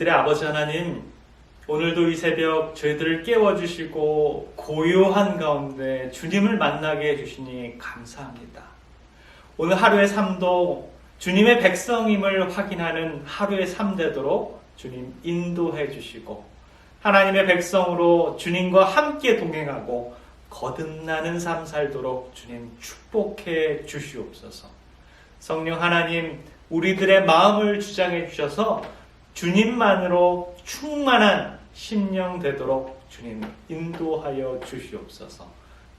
우리들의 아버지 하나님, 오늘도 이 새벽 저희들을 깨워주시고 고요한 가운데 주님을 만나게 해주시니 감사합니다. 오늘 하루의 삶도 주님의 백성임을 확인하는 하루의 삶 되도록 주님 인도해 주시고, 하나님의 백성으로 주님과 함께 동행하고 거듭나는 삶 살도록 주님 축복해 주시옵소서. 성령 하나님, 우리들의 마음을 주장해 주셔서 주님만으로 충만한 심령 되도록 주님 인도하여 주시옵소서.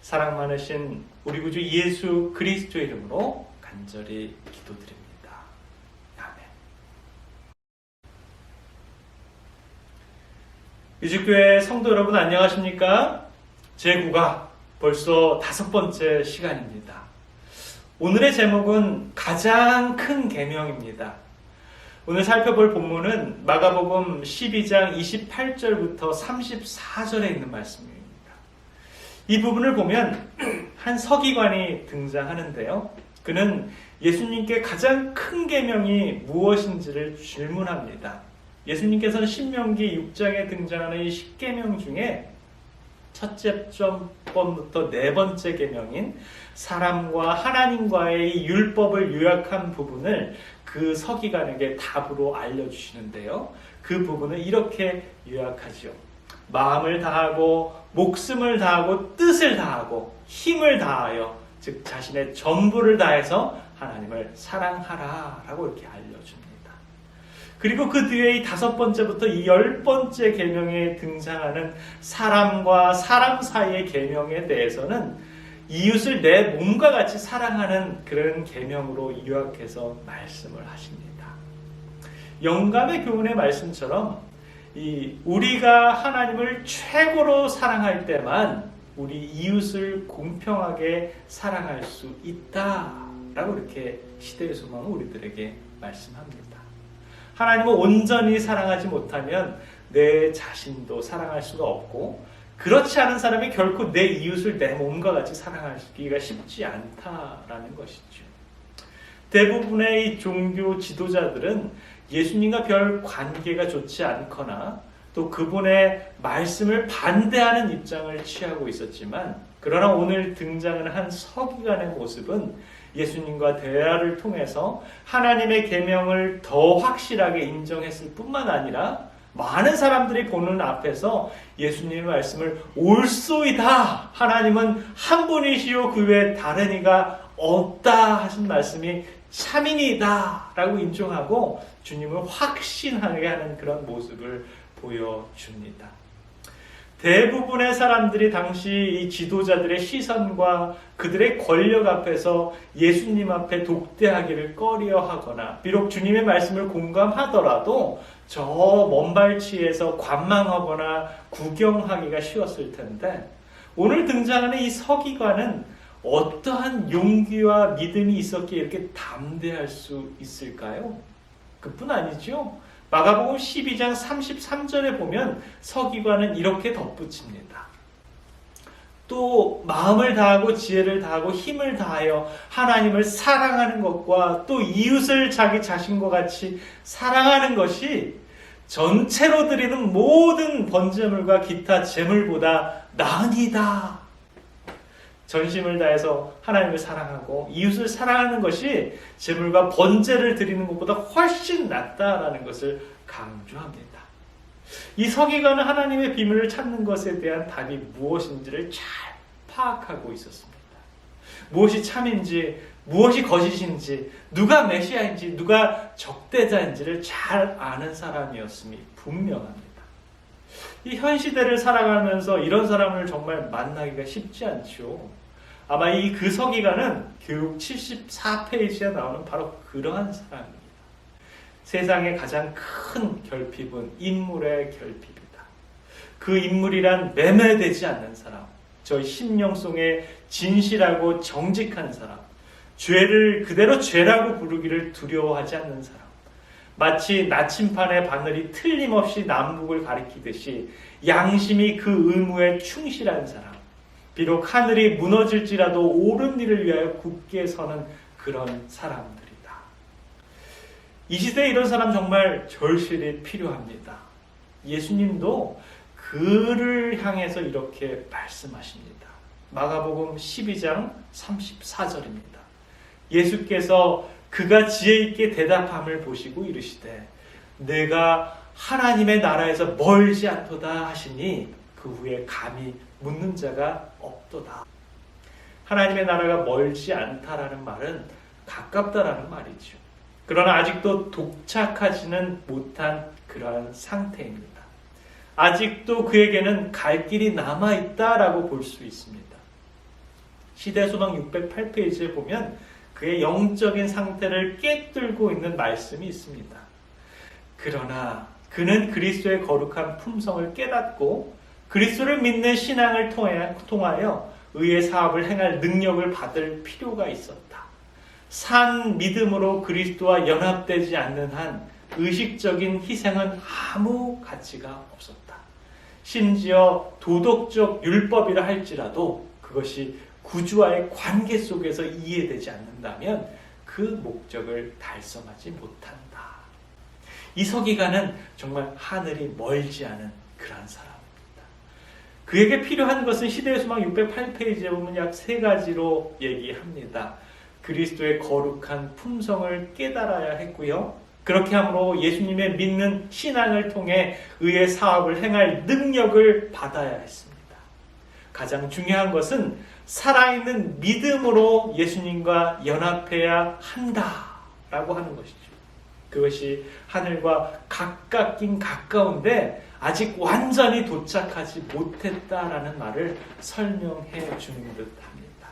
사랑 많으신 우리 구주 예수 그리스도 이름으로 간절히 기도드립니다. 아멘. 유직교회 성도 여러분 안녕하십니까? 제9가 벌써 5번째 시간입니다. 오늘의 제목은 가장 큰 계명입니다. 오늘 살펴볼 본문은 마가복음 12장 28절부터 34절에 있는 말씀입니다. 이 부분을 보면 한 서기관이 등장하는데요. 그는 예수님께 가장 큰 계명이 무엇인지를 질문합니다. 예수님께서는 신명기 6장에 등장하는 이 10계명 중에 첫째 점부터 네 번째 계명인 사람과 하나님과의 이 율법을 요약한 부분을 그 서기관에게 답으로 알려주시는데요. 그 부분을 이렇게 요약하죠. 마음을 다하고 목숨을 다하고 뜻을 다하고 힘을 다하여, 즉 자신의 전부를 다해서 하나님을 사랑하라 라고 이렇게 알려줍니다. 그리고 그 뒤에 이 5번째부터 이 10번째 계명에 등장하는 사람과 사람 사이의 계명에 대해서는 이웃을 내 몸과 같이 사랑하는 그런 계명으로 요약해서 말씀을 하십니다. 영감의 교훈의 말씀처럼 우리가 하나님을 최고로 사랑할 때만 우리 이웃을 공평하게 사랑할 수 있다라고 이렇게 시대의 소망을 우리들에게 말씀합니다. 하나님을 온전히 사랑하지 못하면 내 자신도 사랑할 수가 없고, 그렇지 않은 사람이 결코 내 이웃을 내 몸과 같이 사랑하기가 쉽지 않다라는 것이죠. 대부분의 이 종교 지도자들은 예수님과 별 관계가 좋지 않거나 또 그분의 말씀을 반대하는 입장을 취하고 있었지만, 그러나 오늘 등장하는 한 서기관의 모습은 예수님과 대화를 통해서 하나님의 계명을 더 확실하게 인정했을 뿐만 아니라 많은 사람들이 보는 앞에서 예수님의 말씀을 옳소이다, 하나님은 한 분이시요 그 외에 다른 이가 없다 하신 말씀이 참이니다 라고 인정하고 주님을 확신하게 하는 그런 모습을 보여줍니다. 대부분의 사람들이 당시 이 지도자들의 시선과 그들의 권력 앞에서 예수님 앞에 독대하기를 꺼려하거나, 비록 주님의 말씀을 공감하더라도 저 먼 발치에서 관망하거나 구경하기가 쉬웠을 텐데, 오늘 등장하는 이 서기관은 어떠한 용기와 믿음이 있었기에 이렇게 담대할 수 있을까요? 그뿐 아니죠. 마가복음 12장 33절에 보면 서기관은 이렇게 덧붙입니다. 또 마음을 다하고 지혜를 다하고 힘을 다하여 하나님을 사랑하는 것과 또 이웃을 자기 자신과 같이 사랑하는 것이 전체로 드리는 모든 번제물과 기타 제물보다 나으니이다. 전심을 다해서 하나님을 사랑하고 이웃을 사랑하는 것이 제물과 번제를 드리는 것보다 훨씬 낫다라는 것을 강조합니다. 이 서기관은 하나님의 비밀을 찾는 것에 대한 답이 무엇인지를 잘 파악하고 있었습니다. 무엇이 참인지, 무엇이 거짓인지, 누가 메시아인지, 누가 적대자인지를 잘 아는 사람이었음이 분명합니다. 이 현 시대를 살아가면서 이런 사람을 정말 만나기가 쉽지 않죠. 아마 이 그 서기관은 교육 74페이지에 나오는 바로 그러한 사람입니다. 세상의 가장 큰 결핍은 인물의 결핍이다. 그 인물이란 매매되지 않는 사람, 저희 심령속에 진실하고 정직한 사람, 죄를 그대로 죄라고 부르기를 두려워하지 않는 사람, 마치 나침판의 바늘이 틀림없이 남북을 가리키듯이 양심이 그 의무에 충실한 사람, 비록 하늘이 무너질지라도 옳은 일을 위하여 굳게 서는 그런 사람들이다. 이 시대에 이런 사람 정말 절실히 필요합니다. 예수님도 그를 향해서 이렇게 말씀하십니다. 마가복음 12장 34절입니다. 예수께서 그가 지혜 있게 대답함을 보시고 이르시되 내가 하나님의 나라에서 멀지 않도다 하시니 그 후에 감히 묻는 자가 없도다. 하나님의 나라가 멀지 않다라는 말은 가깝다라는 말이죠. 그러나 아직도 도착하지는 못한 그러한 상태입니다. 아직도 그에게는 갈 길이 남아있다라고 볼 수 있습니다. 시대소망 608페이지에 보면 그의 영적인 상태를 꿰뚫고 있는 말씀이 있습니다. 그러나 그는 그리스도의 거룩한 품성을 깨닫고 그리스도를 믿는 신앙을 통하여 의의 사업을 행할 능력을 받을 필요가 있었다. 산 믿음으로 그리스도와 연합되지 않는 한 의식적인 희생은 아무 가치가 없었다. 심지어 도덕적 율법이라 할지라도 그것이 구주와의 관계 속에서 이해되지 않는다면 그 목적을 달성하지 못한다. 이 서기관은 정말 하늘이 멀지 않은 그러한 사람입니다. 그에게 필요한 것은 시대의 소망 608페이지에 보면 약 3가지로 얘기합니다. 그리스도의 거룩한 품성을 깨달아야 했고요. 그렇게 함으로 예수님의 믿는 신앙을 통해 의의 사업을 행할 능력을 받아야 했습니다. 가장 중요한 것은 살아있는 믿음으로 예수님과 연합해야 한다라고 하는 것이죠. 그것이 하늘과 가깝긴 가까운데 아직 완전히 도착하지 못했다라는 말을 설명해 주는 듯합니다.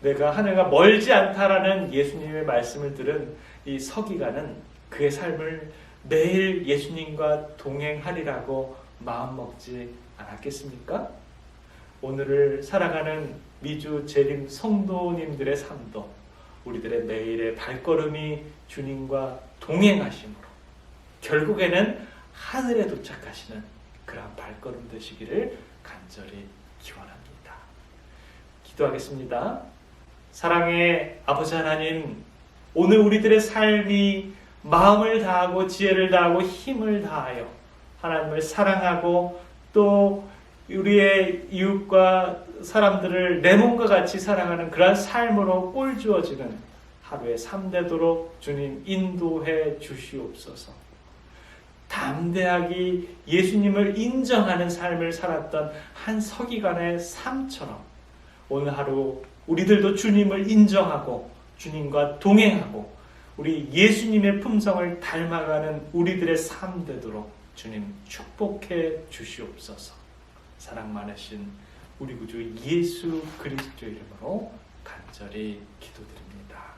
내가 하늘과 멀지 않다라는 예수님의 말씀을 들은 이 서기관은 그의 삶을 매일 예수님과 동행하리라고 마음먹지 않았겠습니까? 오늘을 살아가는 미주 재림 성도님들의 삶도 우리들의 매일의 발걸음이 주님과 동행하심으로 결국에는 하늘에 도착하시는 그러한 발걸음 되시기를 간절히 기원합니다. 기도하겠습니다. 사랑의 아버지 하나님, 오늘 우리들의 삶이 마음을 다하고 지혜를 다하고 힘을 다하여 하나님을 사랑하고 또 우리의 이웃과 사람들을 내 몸과 같이 사랑하는 그러한 삶으로 꼴주어지는 하루의 삶 되도록 주님 인도해 주시옵소서. 담대하게 예수님을 인정하는 삶을 살았던 한 서기관의 삶처럼 오늘 하루 우리들도 주님을 인정하고 주님과 동행하고 우리 예수님의 품성을 닮아가는 우리들의 삶 되도록 주님 축복해 주시옵소서. 사랑 많으신 우리 구주 예수 그리스도 이름으로 간절히 기도드립니다.